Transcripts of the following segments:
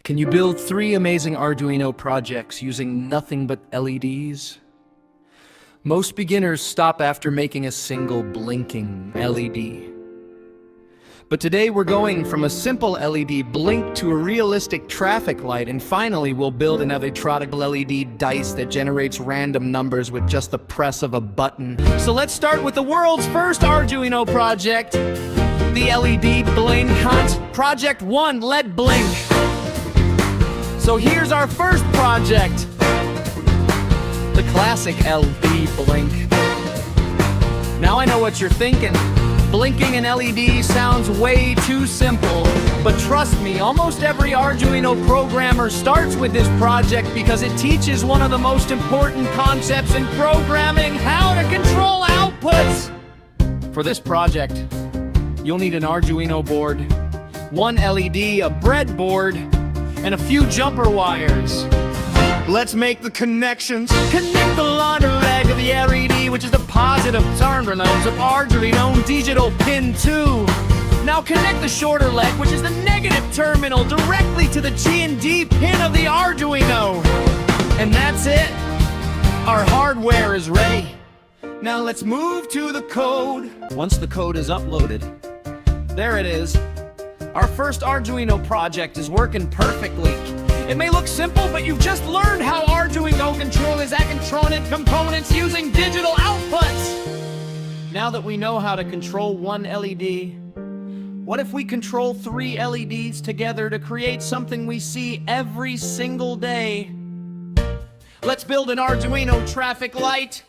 Can you build 3 amazing Arduino projects using nothing but LEDs? Most beginners stop after making a single blinking LED. But today we're going from a simple LED blink to a realistic traffic light, and finally we'll build an electronic LED dice that generates random numbers with just the press of a button. So let's start with the world's first Arduino project, the LED Blink Hunt. Project 1, LED Blink. So here's our first project, the classic LED blink. Now I know what you're thinking. Blinking an LED sounds way too simple, but trust me, almost every Arduino programmer starts with this project because it teaches one of the most important concepts in programming: how to control outputs. For this project, you'll need an Arduino board, 1 LED, a breadboard, and a few jumper wires. Let's make the connections. Connect the longer leg of the LED, which is the positive terminals of Arduino digital pin 2. Now connect the shorter leg, which is the negative terminal, directly to the G and D pin of the Arduino. And that's it. Our hardware is ready. Now let's move to the code. Once the code is uploaded, there it is. Our first Arduino project is working perfectly. It may look simple, but you've just learned how Arduino controls electronic components using digital outputs. Now that we know how to control 1 LED, what if we control 3 LEDs together to create something we see every single day? Let's build an Arduino traffic light.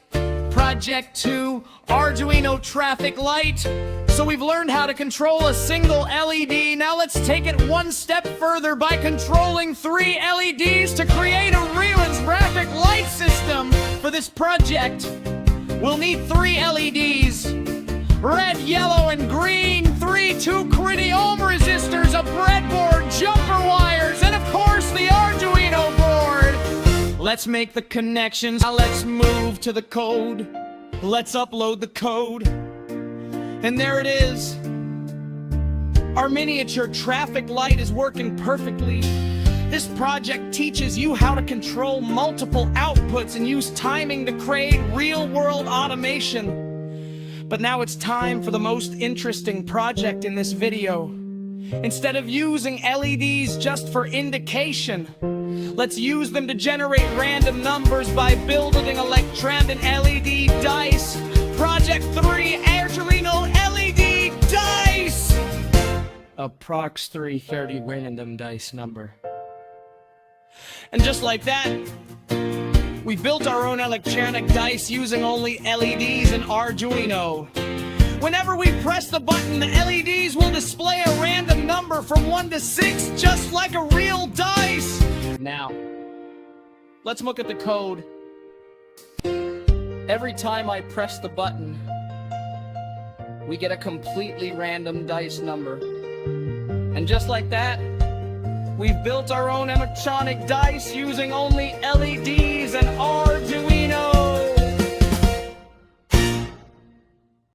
Project 2, Arduino traffic light. So we've learned how to control a single LED. Now let's take it one step further by controlling 3 LEDs to create a real traffic light system. For this project, we'll need 3 LEDs. Red, yellow, and green. 3 2-gritty ohm resistors, a breadboard, jumper wires, and of course the Arduino board. Let's make the connections. Now let's move to the code. Let's upload the code. And there it is. Our miniature traffic light is working perfectly. This project teaches you how to control multiple outputs and use timing to create real-world automation. But now it's time for the most interesting project in this video. Instead of using LEDs just for indication, let's use them to generate random numbers by building an electronic LED dice. Project 3, Arduino LED dice! Approx 330 random dice number. And just like that, we built our own electronic dice using only LEDs and Arduino. Whenever we press the button, the LEDs will display a random number from 1 to 6, just like a real dice. Now, let's look at the code. Every time I press the button, we get a completely random dice number. And just like that, we've built our own electronic dice using only LEDs and Arduino.